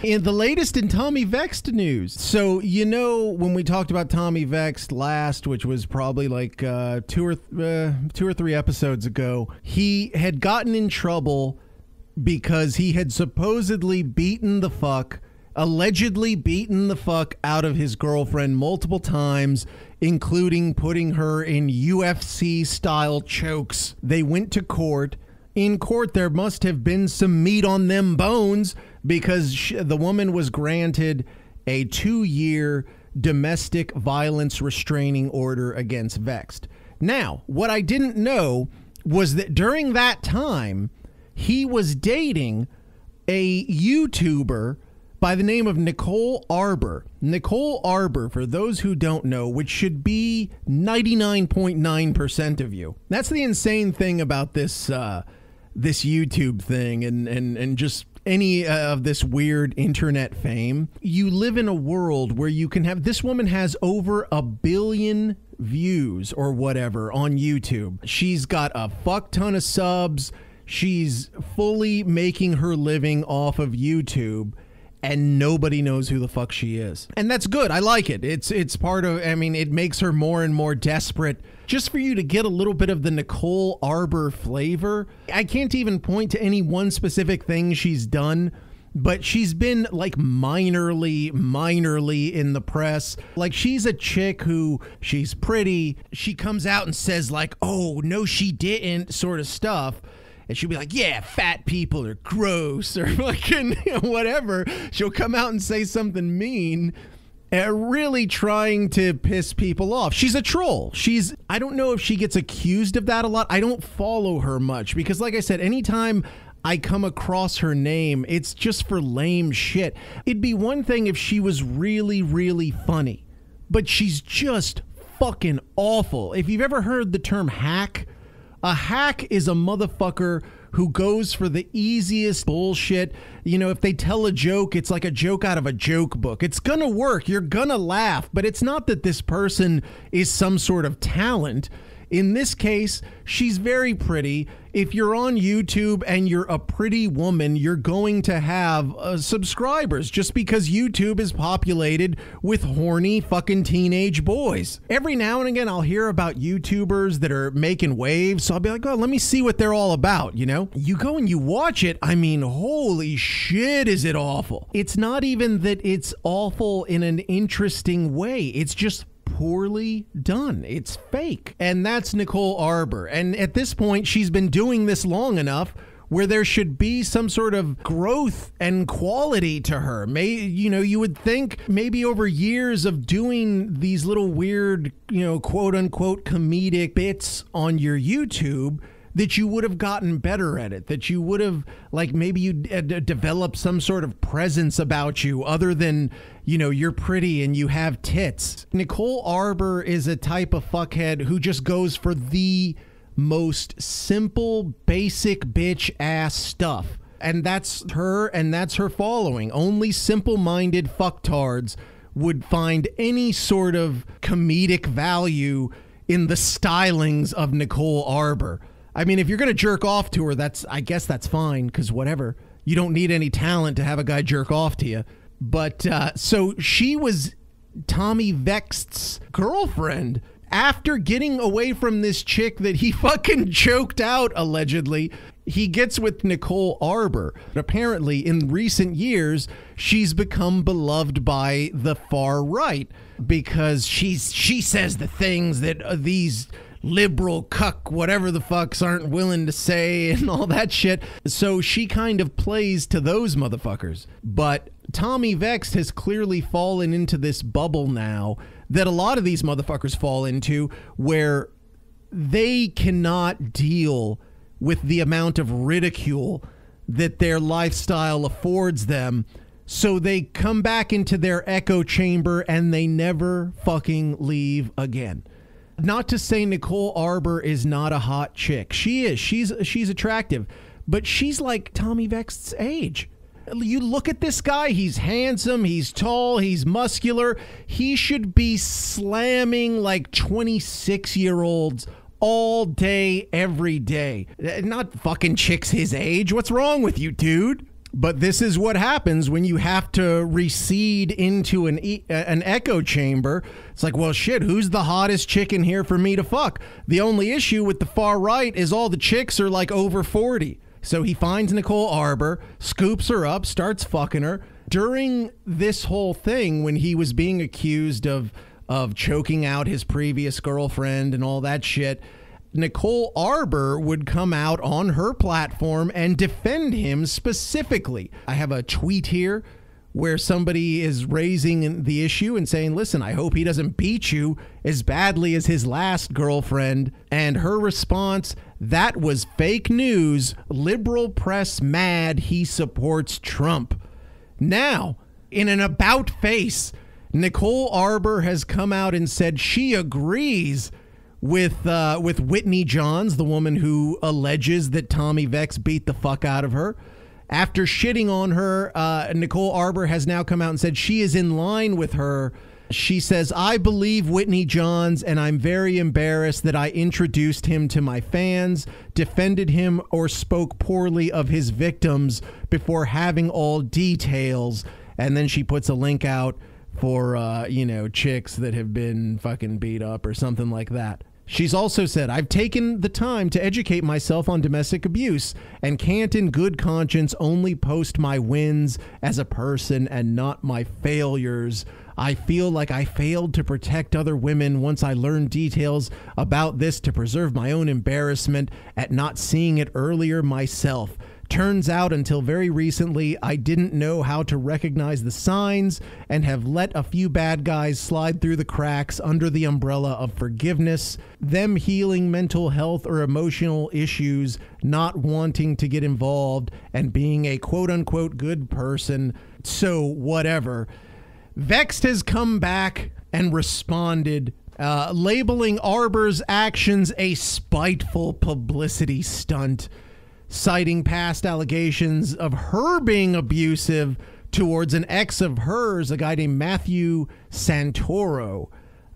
In the latest in Tommy Vext news. So, you know, when we talked about Tommy Vext last, which was probably like two or three episodes ago, he had gotten in trouble because he had supposedly allegedly beaten the fuck out of his girlfriend multiple times, including putting her in UFC style chokes. They went to court. In court, there must have been some meat on them bones, because the woman was granted a 2-year domestic violence restraining order against Vext. Now, what I didn't know was that during that time, he was dating a YouTuber by the name of Nicole Arbour. Nicole Arbour, for those who don't know, which should be 99.9% of you. That's the insane thing about this YouTube thing and just any of this weird internet fame. You live in a world where you can have, this woman has over 1 billion views or whatever on YouTube. She's got a fuck ton of subs. She's fully making her living off of YouTube, and nobody knows who the fuck she is. And that's good. I like it. It's part of, I mean, it makes her more and more desperate just for you to get a little bit of the Nicole Arbour flavor. I can't even point to any one specific thing she's done, but she's been like minorly in the press. Like, she's a chick who, she's pretty. She comes out and says like, oh, no, she didn't, sort of stuff. And she'll be like, yeah, fat people are gross, or fucking whatever. She'll come out and say something mean, really trying to piss people off. She's a troll. I don't know if she gets accused of that a lot. I don't follow her much because, like I said, anytime I come across her name, it's just for lame shit. It'd be one thing if she was really, really funny, but she's just fucking awful. If you've ever heard the term hack, a hack is a motherfucker who goes for the easiest bullshit. You know, if they tell a joke, it's like a joke out of a joke book. It's gonna work. You're gonna laugh. But it's not that this person is some sort of talent. In this case, she's very pretty. If you're on YouTube and you're a pretty woman, you're going to have subscribers just because YouTube is populated with horny fucking teenage boys. Every now and again, I'll hear about YouTubers that are making waves. So I'll be like, oh, let me see what they're all about, you know? You go and you watch it. I mean, holy shit, is it awful. It's not even that it's awful in an interesting way. It's just poorly done. It's fake. And that's Nicole Arbour. And at this point, she's been doing this long enough where there should be some sort of growth and quality to her. You would think maybe over years of doing these little weird, quote unquote comedic bits on your YouTube, that you would have gotten better at it, that you would have, like, maybe you developed some sort of presence about you other than, you're pretty and you have tits. Nicole Arbour is a type of fuckhead who just goes for the most simple, basic bitch ass stuff. And that's her and that's her following. Only simple-minded fucktards would find any sort of comedic value in the stylings of Nicole Arbour. I mean, if you're going to jerk off to her, I guess that's fine, because whatever. You don't need any talent to have a guy jerk off to you. But so she was Tommy Vext's girlfriend. After getting away from this chick that he fucking choked out, allegedly, he gets with Nicole Arbour. Apparently, in recent years, she's become beloved by the far right because she says the things that these liberal cuck whatever the fucks aren't willing to say and all that shit. So she kind of plays to those motherfuckers. But Tommy Vext has clearly fallen into this bubble now that a lot of these motherfuckers fall into, where they cannot deal with the amount of ridicule that their lifestyle affords them. So they come back into their echo chamber and they never fucking leave again. Not to say Nicole Arbour is not a hot chick. She is. She's attractive. But she's like Tommy Vext's age. You look at this guy. He's handsome. He's tall. He's muscular. He should be slamming like 26-year-olds all day, every day. Not fucking chicks his age. What's wrong with you, dude? But this is what happens when you have to recede into an echo chamber. It's like, well, shit, who's the hottest chick in here for me to fuck? The only issue with the far right is all the chicks are like over 40. So he finds Nicole Arbour, scoops her up, starts fucking her. During this whole thing, when he was being accused of choking out his previous girlfriend and all that shit, Nicole Arbour would come out on her platform and defend him specifically. I have a tweet here where somebody is raising the issue and saying, listen, I hope he doesn't beat you as badly as his last girlfriend. And her response, that was fake news. Liberal press mad he supports Trump. Now, in an about face, Nicole Arbour has come out and said she agrees with Whitney Johns, the woman who alleges that Tommy Vext beat the fuck out of her. After shitting on her, Nicole Arbour has now come out and said she is in line with her. She says, I believe Whitney Johns, and I'm very embarrassed that I introduced him to my fans, defended him, or spoke poorly of his victims before having all details. And then she puts a link out for, chicks that have been fucking beat up or something like that. She's also said, I've taken the time to educate myself on domestic abuse and can't in good conscience only post my wins as a person and not my failures. I feel like I failed to protect other women once I learned details about this to preserve my own embarrassment at not seeing it earlier myself. Turns out until very recently, I didn't know how to recognize the signs and have let a few bad guys slide through the cracks under the umbrella of forgiveness, them healing mental health or emotional issues, not wanting to get involved, and being a quote-unquote good person. So whatever. Vext has come back and responded, labeling Arbour's actions a spiteful publicity stunt, citing past allegations of her being abusive towards an ex of hers, a guy named Matthew Santoro.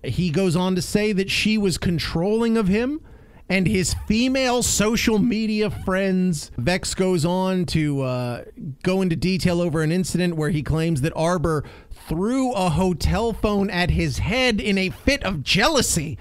He goes on to say that she was controlling of him and his female social media friends. Vex goes on to go into detail over an incident where he claims that Arbour threw a hotel phone at his head in a fit of jealousy,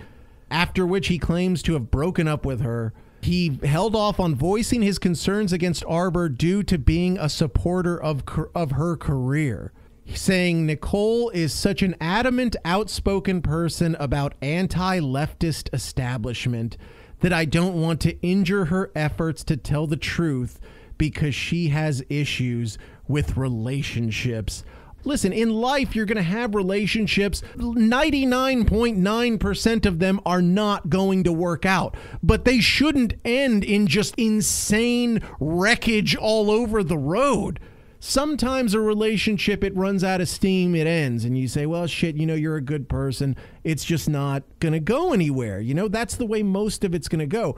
after which he claims to have broken up with her. He held off on voicing his concerns against Arbour due to being a supporter of her career, saying Nicole is such an adamant, outspoken person about anti-leftist establishment that I don't want to injure her efforts to tell the truth because she has issues with relationships. Listen, in life, you're going to have relationships. 99.9% of them are not going to work out, but they shouldn't end in just insane wreckage all over the road. Sometimes a relationship, it runs out of steam, it ends, and you say, well, shit, you're a good person. It's just not going to go anywhere. That's the way most of it's going to go.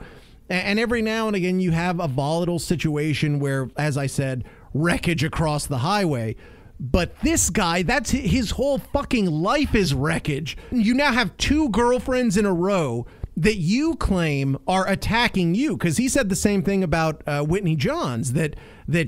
And every now and again, you have a volatile situation where, as I said, wreckage across the highway. But this guy, that's his whole fucking life is wreckage. You now have two girlfriends in a row that you claim are attacking you, because he said the same thing about Whitney Johns, that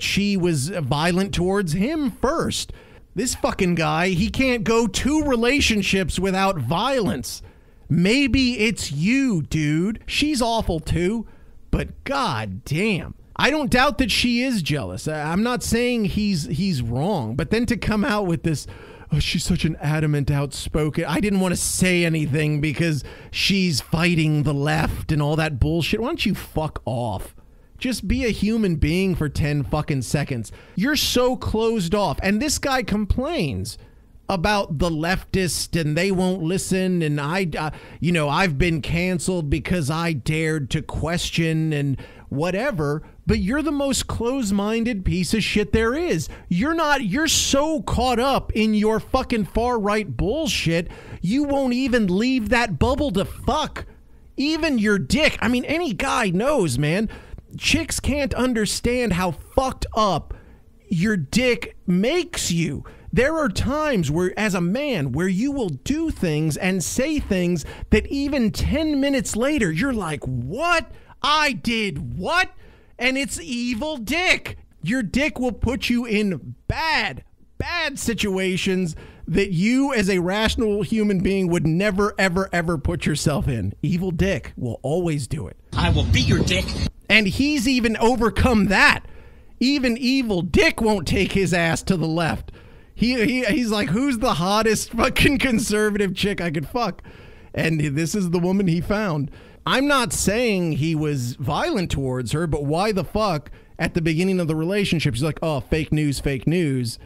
she was violent towards him first. This fucking guy, he can't go 2 relationships without violence. Maybe it's you, dude. She's awful too, but god damn. I don't doubt that she is jealous. I'm not saying he's wrong, but then to come out with this, oh, she's such an adamant, outspoken. I didn't want to say anything because she's fighting the left and all that bullshit. Why don't you fuck off? Just be a human being for 10 fucking seconds. You're so closed off. And this guy complains about the leftist and they won't listen. And I've been canceled because I dared to question and whatever. But you're the most close-minded piece of shit there is. You're so caught up in your fucking far-right bullshit, you won't even leave that bubble to fuck. Even your dick. I mean, any guy knows, man. Chicks can't understand how fucked up your dick makes you. There are times where, as a man, where you will do things and say things that even 10 minutes later, you're like, what? I did what? And it's evil dick. Your dick will put you in bad situations that you as a rational human being would never, ever, ever put yourself in. Evil dick will always do it. I will beat your dick. And he's even overcome that. Even evil dick won't take his ass to the left. He's like, who's the hottest fucking conservative chick I could fuck? And this is the woman he found. I'm not saying he was violent towards her, but why the fuck at the beginning of the relationship, she's like, oh, fake news.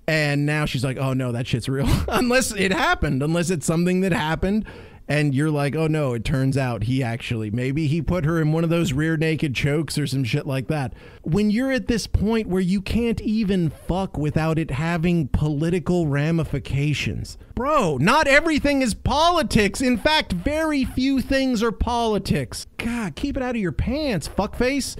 And now she's like, oh, no, that shit's real. Unless it happened, unless it's something that happened. And you're like, oh, no, it turns out maybe he put her in one of those rear naked chokes or some shit like that. When you're at this point where you can't even fuck without it having political ramifications. Bro, not everything is politics. In fact, very few things are politics. God, keep it out of your pants, fuckface.